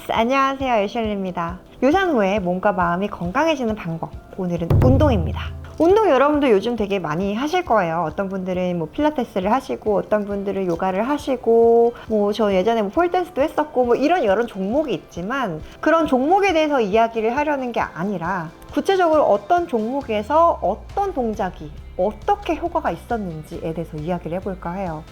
안녕하세요, 애슐리입니다. 유산 후에 몸과 마음이 건강해지는 방법, 오늘은 운동입니다. 운동 여러분도 요즘 되게 많이 하실 거예요. 어떤 분들은 뭐 필라테스를 하시고, 어떤 분들은 요가를 하시고, 저 예전에 폴댄스도 했었고, 이런 여러 종목이 있지만, 그런 종목에 대해서 이야기를 하려는 게 아니라, 구체적으로 어떤 종목에서 어떤 동작이 어떻게 효과가 있었는지에 대해서 이야기를 해볼까 해요.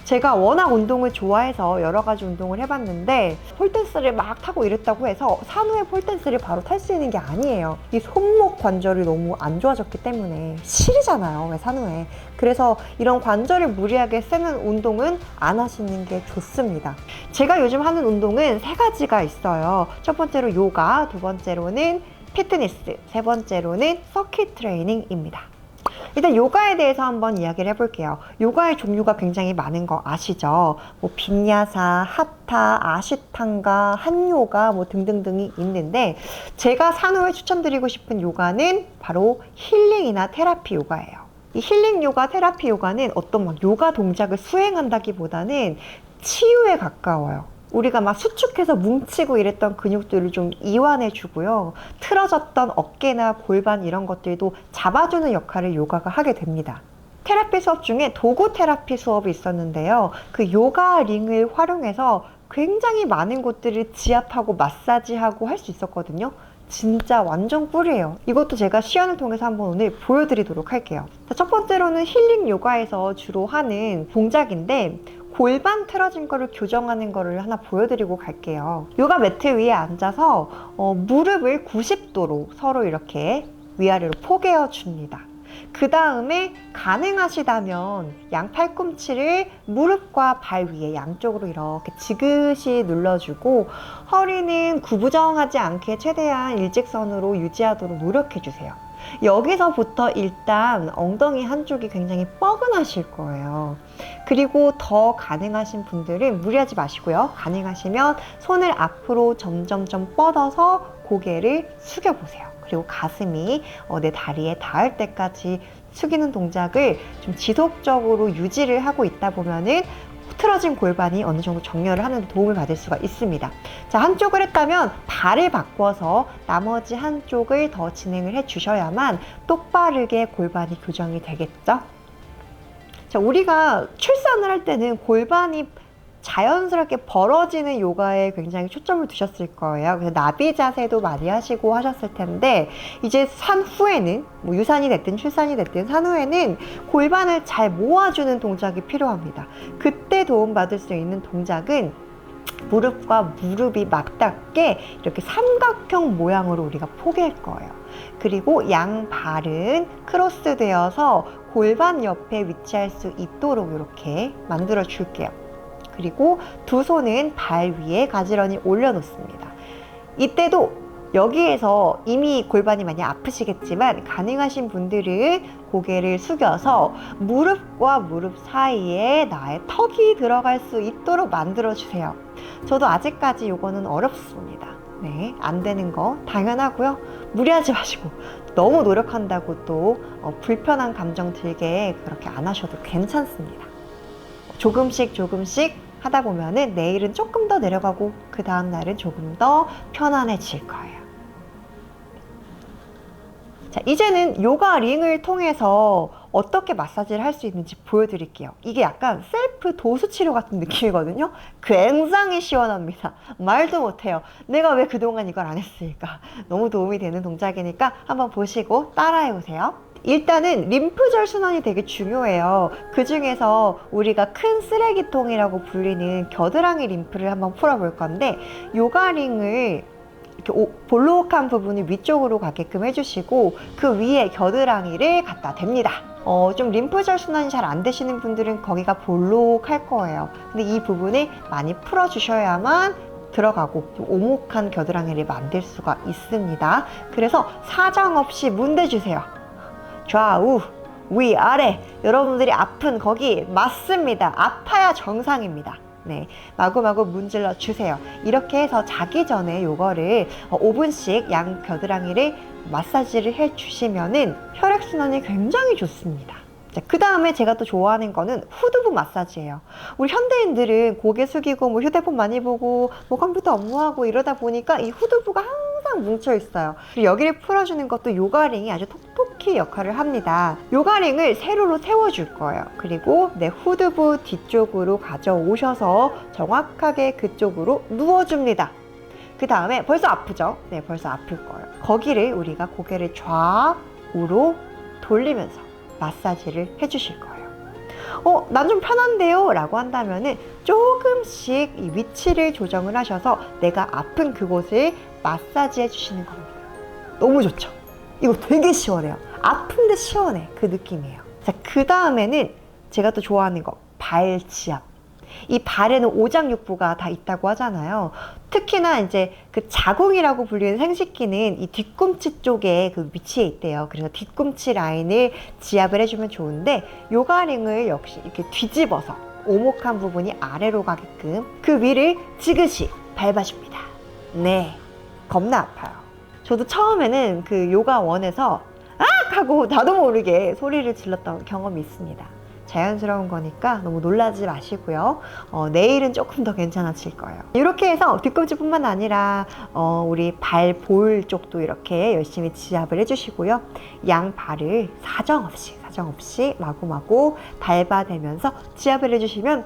제가 워낙 운동을 좋아해서 여러 가지 운동을 해봤는데 폴댄스를 막 타고 이랬다고 해서 산후에 폴댄스를 바로 탈 수 있는 게 아니에요. 이 손목 관절이 너무 안 좋아졌기 때문에 시리잖아요, 왜 산후에. 그래서 이런 관절을 무리하게 쓰는 운동은 안 하시는 게 좋습니다. 제가 요즘 하는 운동은 3가지가 있어요. 첫 번째로 요가, 두 번째로는 피트니스, 세 번째로는 서킷 트레이닝입니다. 일단 요가에 대해서 한번 이야기를 해볼게요. 요가의 종류가 굉장히 많은 거 아시죠? 빈야사, 하타, 아시탄가, 한요가 등등등이 있는데 제가 산후에 추천드리고 싶은 요가는 바로 힐링이나 테라피 요가예요. 이 힐링 요가, 테라피 요가는 어떤 요가 동작을 수행한다기보다는 치유에 가까워요. 우리가 막 수축해서 뭉치고 이랬던 근육들을 좀 이완해 주고요. 틀어졌던 어깨나 골반 이런 것들도 잡아주는 역할을 요가가 하게 됩니다. 테라피 수업 중에 도구 테라피 수업이 있었는데요. 그 요가 링을 활용해서 굉장히 많은 곳들을 지압하고 마사지하고 할 수 있었거든요. 진짜 완전 꿀이에요. 이것도 제가 시연을 통해서 한번 오늘 보여드리도록 할게요. 첫 번째로는 힐링 요가에서 주로 하는 동작인데 골반 틀어진 거를 교정하는 거를 하나 보여드리고 갈게요. 요가 매트 위에 앉아서 무릎을 90도로 서로 이렇게 위아래로 포개어 줍니다. 그 다음에 가능하시다면 양 팔꿈치를 무릎과 발 위에 양쪽으로 이렇게 지그시 눌러주고 허리는 구부정하지 않게 최대한 일직선으로 유지하도록 노력해주세요. 여기서부터 일단 엉덩이 한쪽이 굉장히 뻐근하실 거예요. 그리고 더 가능하신 분들은 무리하지 마시고요. 가능하시면 손을 앞으로 점점점 뻗어서 고개를 숙여보세요. 그리고 가슴이 내 다리에 닿을 때까지 숙이는 동작을 좀 지속적으로 유지를 하고 있다 보면은 틀어진 골반이 어느 정도 정렬을 하는 데 도움을 받을 수가 있습니다. 자, 한쪽을 했다면 발을 바꿔서 나머지 한쪽을 더 진행을 해 주셔야만 똑바르게 골반이 교정이 되겠죠? 자, 우리가 출산을 할 때는 골반이 자연스럽게 벌어지는 요가에 굉장히 초점을 두셨을 거예요. 그래서 나비 자세도 많이 하시고 하셨을 텐데 이제 산후에는 유산이 됐든 출산이 됐든 산후에는 골반을 잘 모아주는 동작이 필요합니다. 그때 도움받을 수 있는 동작은 무릎과 무릎이 맞닿게 이렇게 삼각형 모양으로 우리가 포개일 거예요. 그리고 양 발은 크로스 되어서 골반 옆에 위치할 수 있도록 이렇게 만들어 줄게요. 그리고 두 손은 발 위에 가지런히 올려놓습니다. 이때도 여기에서 이미 골반이 많이 아프시겠지만 가능하신 분들은 고개를 숙여서 무릎과 무릎 사이에 나의 턱이 들어갈 수 있도록 만들어주세요. 저도 아직까지 이거는 어렵습니다. 네, 안 되는 거 당연하고요. 무리하지 마시고 너무 노력한다고 또 불편한 감정 들게 그렇게 안 하셔도 괜찮습니다. 조금씩 하다 보면은 내일은 조금 더 내려가고 그 다음 날은 조금 더 편안해질 거예요. 자, 이제는 요가 링을 통해서 어떻게 마사지를 할 수 있는지 보여드릴게요. 이게 약간 셀프 도수 치료 같은 느낌이거든요. 굉장히 시원합니다. 말도 못해요. 내가 왜 그동안 이걸 안 했을까? 너무 도움이 되는 동작이니까 한번 보시고 따라해보세요. 일단은 림프절 순환이 되게 중요해요. 그 중에서 우리가 큰 쓰레기통이라고 불리는 겨드랑이 림프를 한번 풀어볼 건데 요가링을 이렇게 볼록한 부분을 위쪽으로 가게끔 해주시고 그 위에 겨드랑이를 갖다 댑니다. 좀 림프절 순환이 잘 안 되시는 분들은 거기가 볼록할 거예요. 근데 이 부분을 많이 풀어주셔야만 들어가고 좀 오목한 겨드랑이를 만들 수가 있습니다. 그래서 사정없이 문대주세요. 좌우, 위, 아래. 여러분들이 아픈 거기 맞습니다. 아파야 정상입니다. 네, 마구마구 문질러 주세요. 이렇게 해서 자기 전에 요거를 5분씩 양 겨드랑이를 마사지를 해 주시면은 혈액순환이 굉장히 좋습니다. 자, 그 다음에 제가 또 좋아하는 거는 후두부 마사지예요. 우리 현대인들은 고개 숙이고 뭐 휴대폰 많이 보고 뭐 컴퓨터 업무하고 이러다 보니까 이 후두부가 항상 뭉쳐 있어요. 그리고 여기를 풀어주는 것도 요가링이 아주 톡톡히 역할을 합니다. 요가링을 세로로 세워줄 거예요. 그리고 내 후두부 뒤쪽으로 가져오셔서 정확하게 그쪽으로 누워줍니다. 그 다음에 벌써 아프죠? 네, 벌써 아플 거예요. 거기를 우리가 고개를 좌우로 돌리면서 마사지를 해주실 거예요. 난 좀 편한데요? 라고 한다면은 조금씩 이 위치를 조정을 하셔서 내가 아픈 그곳을 마사지 해주시는 겁니다. 너무 좋죠? 이거 되게 시원해요. 아픈데 시원해. 그 느낌이에요. 자, 그 다음에는 제가 또 좋아하는 거, 발지압. 이 발에는 오장육부가 다 있다고 하잖아요. 특히나 이제 그 자궁이라고 불리는 생식기는 이 뒤꿈치 쪽에 그 위치에 있대요. 그래서 뒤꿈치 라인을 지압을 해주면 좋은데 요가링을 역시 이렇게 뒤집어서 오목한 부분이 아래로 가게끔 그 위를 지그시 밟아줍니다. 네, 겁나 아파요. 저도 처음에는 그 요가원에서 악! 하고 나도 모르게 소리를 질렀던 경험이 있습니다. 자연스러운 거니까 너무 놀라지 마시고요. 내일은 조금 더 괜찮아질 거예요. 이렇게 해서 뒤꿈치뿐만 아니라 우리 발 볼 쪽도 이렇게 열심히 지압을 해주시고요. 양 발을 사정없이 마구마구 밟아대면서 지압을 해주시면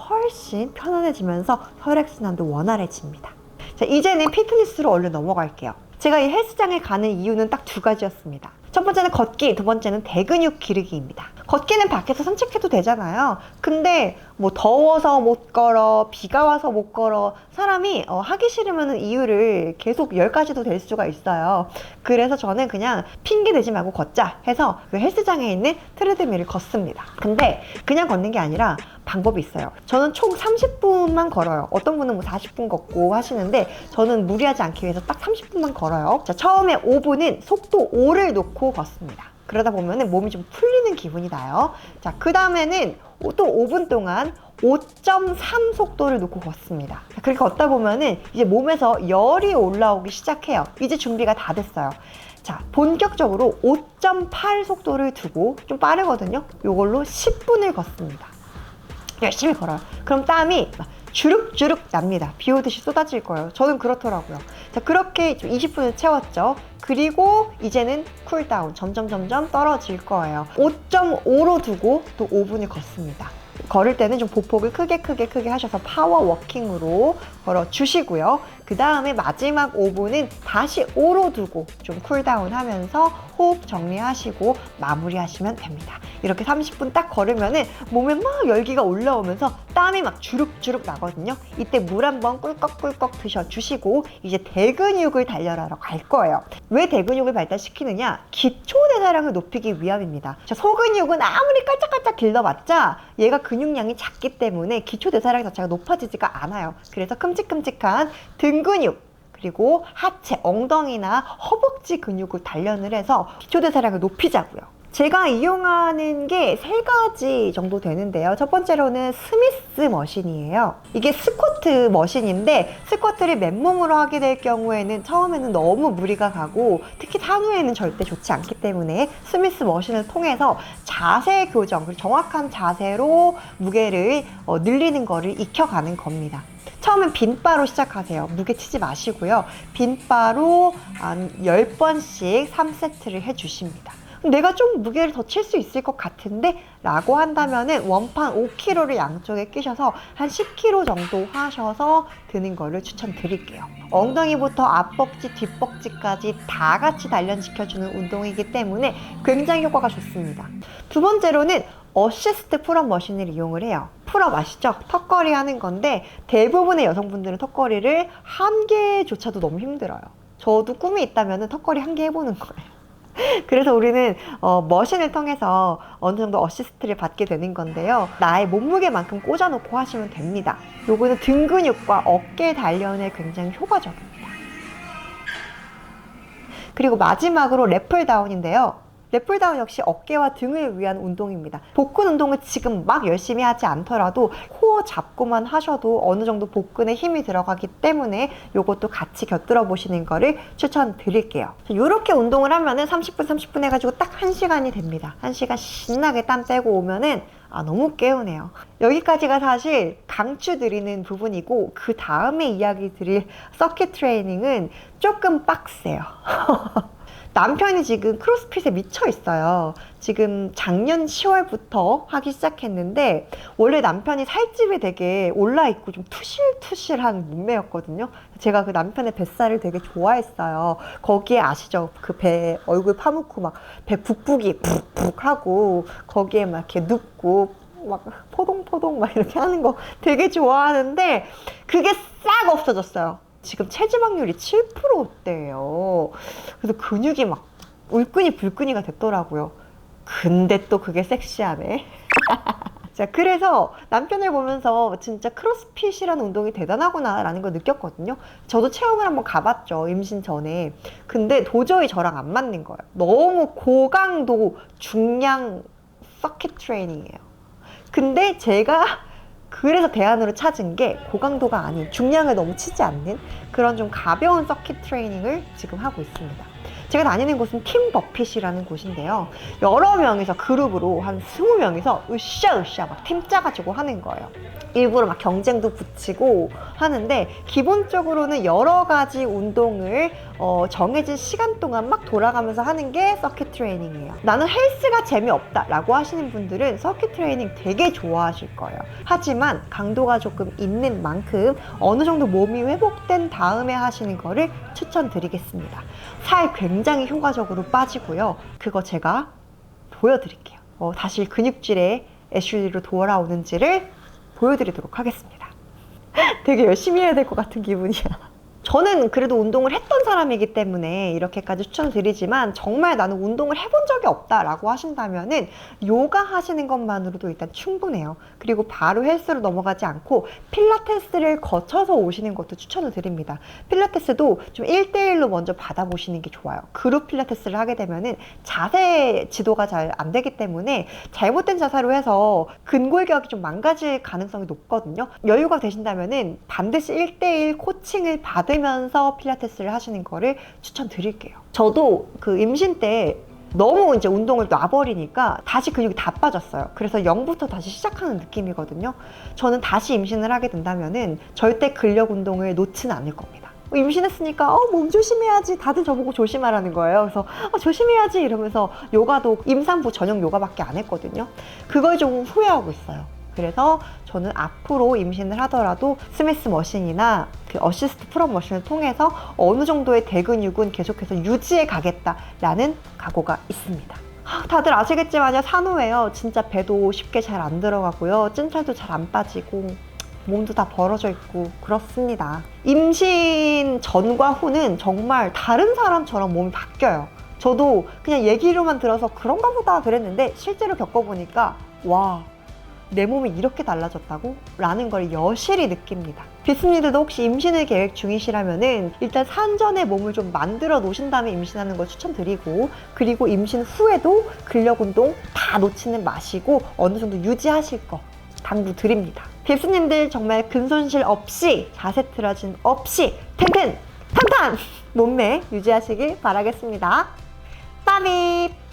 훨씬 편안해지면서 혈액순환도 원활해집니다. 자, 이제는 피트니스로 얼른 넘어갈게요. 제가 이 헬스장에 가는 이유는 딱 두 가지였습니다. 첫 번째는 걷기, 두 번째는 대근육 기르기입니다. 걷기는 밖에서 산책해도 되잖아요. 근데 뭐 더워서 못 걸어, 비가 와서 못 걸어, 사람이 하기 싫으면 이유를 계속 10가지도 될 수가 있어요. 그래서 저는 그냥 핑계 대지 말고 걷자 해서 그 헬스장에 있는 트레드밀을 걷습니다. 근데 그냥 걷는 게 아니라 방법이 있어요. 저는 총 30분만 걸어요. 어떤 분은 뭐 40분 걷고 하시는데 저는 무리하지 않기 위해서 딱 30분만 걸어요. 자, 처음에 5분은 속도 5를 놓고 걷습니다. 그러다 보면 몸이 좀 풀리는 기분이 나요. 자, 그 다음에는 또 5분 동안 5.3 속도를 놓고 걷습니다. 그렇게 걷다 보면은 이제 몸에서 열이 올라오기 시작해요. 이제 준비가 다 됐어요. 자, 본격적으로 5.8 속도를 두고 좀 빠르거든요. 이걸로 10분을 걷습니다. 열심히 걸어요. 그럼 땀이 막 주룩주룩 납니다. 비 오듯이 쏟아질 거예요. 저는 그렇더라고요. 자, 그렇게 20분을 채웠죠. 그리고 이제는 쿨다운 점점 떨어질 거예요. 5.5로 두고 또 5분을 걷습니다. 걸을 때는 좀 보폭을 크게 하셔서 파워워킹으로 걸어주시고요. 그 다음에 마지막 5분은 다시 5로 두고 좀 쿨다운 하면서 호흡 정리하시고 마무리하시면 됩니다. 이렇게 30분 딱 걸으면은 몸에 막 열기가 올라오면서 땀이 막 주룩주룩 나거든요. 이때 물 한번 꿀꺽꿀꺽 드셔주시고 이제 대근육을 단련하러 갈 거예요. 왜 대근육을 발달시키느냐? 기초대사량을 높이기 위함입니다. 자, 소근육은 아무리 깔짝깔짝 길러봤자 얘가 근육량이 작기 때문에 기초대사량 자체가 높아지지가 않아요. 그래서 큼직큼직한 등 근육 그리고 하체, 엉덩이나 허벅지 근육을 단련을 해서 기초대사량을 높이자고요. 제가 이용하는 게 3가지 정도 되는데요. 첫 번째로는 스미스 머신이에요. 이게 스쿼트 머신인데 스쿼트를 맨몸으로 하게 될 경우에는 처음에는 너무 무리가 가고 특히 산후에는 절대 좋지 않기 때문에 스미스 머신을 통해서 자세 교정, 그리고 정확한 자세로 무게를 늘리는 거를 익혀가는 겁니다. 처음엔 빈바로 시작하세요. 무게 치지 마시고요. 빈바로 한 10번씩 3세트를 해주십니다. 내가 좀 무게를 더 칠 수 있을 것 같은데? 라고 한다면은 원판 5kg를 양쪽에 끼셔서 한 10kg 정도 하셔서 드는 거를 추천드릴게요. 엉덩이부터 앞벅지, 뒷벅지까지 다 같이 단련시켜주는 운동이기 때문에 굉장히 효과가 좋습니다. 두 번째로는 어시스트 풀업 머신을 이용을 해요. 풀업 아시죠? 턱걸이 하는 건데 대부분의 여성분들은 턱걸이를 1개조차도 너무 힘들어요. 저도 꿈이 있다면 턱걸이 1개 해보는 거예요. 그래서 우리는 머신을 통해서 어느 정도 어시스트를 받게 되는 건데요. 나의 몸무게만큼 꽂아놓고 하시면 됩니다. 요거는 등 근육과 어깨 단련에 굉장히 효과적입니다. 그리고 마지막으로 래플 다운인데요. 랩풀다운 역시 어깨와 등을 위한 운동입니다. 복근 운동을 지금 막 열심히 하지 않더라도 코어 잡고만 하셔도 어느 정도 복근에 힘이 들어가기 때문에 이것도 같이 곁들여 보시는 거를 추천드릴게요. 이렇게 운동을 하면은 30분 30분 해가지고 딱 1시간이 됩니다. 1시간 신나게 땀 빼고 오면은 너무 개운해요. 여기까지가 사실 강추드리는 부분이고, 그 다음에 이야기 드릴 서킷 트레이닝은 조금 빡세요. 남편이 지금 크로스핏에 미쳐 있어요. 지금 작년 10월부터 하기 시작했는데, 원래 남편이 살집이 되게 올라있고 좀 투실투실한 몸매였거든요. 제가 그 남편의 뱃살을 되게 좋아했어요. 거기에 아시죠? 그 배 얼굴 파묻고 막 배 북북이 푹푹 하고, 거기에 막 이렇게 눕고 막 포동포동 막 이렇게 하는 거 되게 좋아하는데, 그게 싹 없어졌어요. 지금 체지방률이 7%대예요. 그래서 근육이 막 울끈이 불끈이가 됐더라고요. 근데 또 그게 섹시하네. 자, 그래서 남편을 보면서 진짜 크로스핏이라는 운동이 대단하구나 라는 걸 느꼈거든요. 저도 체험을 한번 가봤죠, 임신 전에. 근데 도저히 저랑 안 맞는 거예요. 너무 고강도 중량 서킷 트레이닝이에요. 근데 제가 그래서 대안으로 찾은 게 고강도가 아닌, 중량을 너무 치지 않는 그런 좀 가벼운 서킷 트레이닝을 지금 하고 있습니다. 제가 다니는 곳은 팀 버핏이라는 곳인데요. 여러 명이서 그룹으로 한 20명이서 으쌰으쌰 막 팀 짜가지고 하는 거예요. 일부러 막 경쟁도 붙이고 하는데, 기본적으로는 여러 가지 운동을 정해진 시간 동안 막 돌아가면서 하는 게 서킷 트레이닝이에요. 나는 헬스가 재미없다 라고 하시는 분들은 서킷 트레이닝 되게 좋아하실 거예요. 하지만 강도가 조금 있는 만큼 어느 정도 몸이 회복된 다음에 하시는 거를 추천드리겠습니다. 살 굉장히 효과적으로 빠지고요. 그거 제가 보여드릴게요. 다시 근육질의 애슐리로 돌아오는지를 보여드리도록 하겠습니다. 되게 열심히 해야 될 것 같은 기분이야. 저는 그래도 운동을 했던 사람이기 때문에 이렇게까지 추천드리지만, 정말 나는 운동을 해본 적이 없다라고 하신다면은 요가 하시는 것만으로도 일단 충분해요. 그리고 바로 헬스로 넘어가지 않고 필라테스를 거쳐서 오시는 것도 추천을 드립니다. 필라테스도 좀 1대1로 먼저 받아보시는 게 좋아요. 그룹 필라테스를 하게 되면은 자세 지도가 잘 안 되기 때문에 잘못된 자세로 해서 근골격이 좀 망가질 가능성이 높거든요. 여유가 되신다면은 반드시 1대1 코칭을 받으면서 필라테스를 하시는 거를 추천드릴게요. 저도 그 임신 때 너무 이제 운동을 놔버리니까 다시 근육이 다 빠졌어요. 그래서 0부터 다시 시작하는 느낌이거든요. 저는 다시 임신을 하게 된다면은 절대 근력 운동을 놓지는 않을 겁니다. 임신했으니까 몸 조심해야지, 다들 저보고 조심하라는 거예요. 그래서 조심해야지 이러면서 요가도 임산부 전용 요가밖에 안 했거든요. 그걸 좀 후회하고 있어요. 그래서 저는 앞으로 임신을 하더라도 스미스 머신이나 그 어시스트 풀업 머신을 통해서 어느 정도의 대근육은 계속해서 유지해 가겠다라는 각오가 있습니다. 다들 아시겠지만요, 산후예요. 진짜 배도 쉽게 잘 안 들어가고요. 찐살도 잘 안 빠지고 몸도 다 벌어져 있고 그렇습니다. 임신 전과 후는 정말 다른 사람처럼 몸이 바뀌어요. 저도 그냥 얘기로만 들어서 그런가 보다 그랬는데, 실제로 겪어보니까 와, 내 몸이 이렇게 달라졌다고? 라는 걸 여실히 느낍니다. 비스님들도 혹시 임신을 계획 중이시라면은 일단 산전에 몸을 좀 만들어 놓으신 다음에 임신하는 걸 추천드리고, 그리고 임신 후에도 근력 운동 다 놓치는 마시고 어느 정도 유지하실 거 당부드립니다. 빕스님들 정말 근손실 없이, 자세 틀어짐 없이 튼튼 탄탄 몸매 유지하시길 바라겠습니다. 빠비.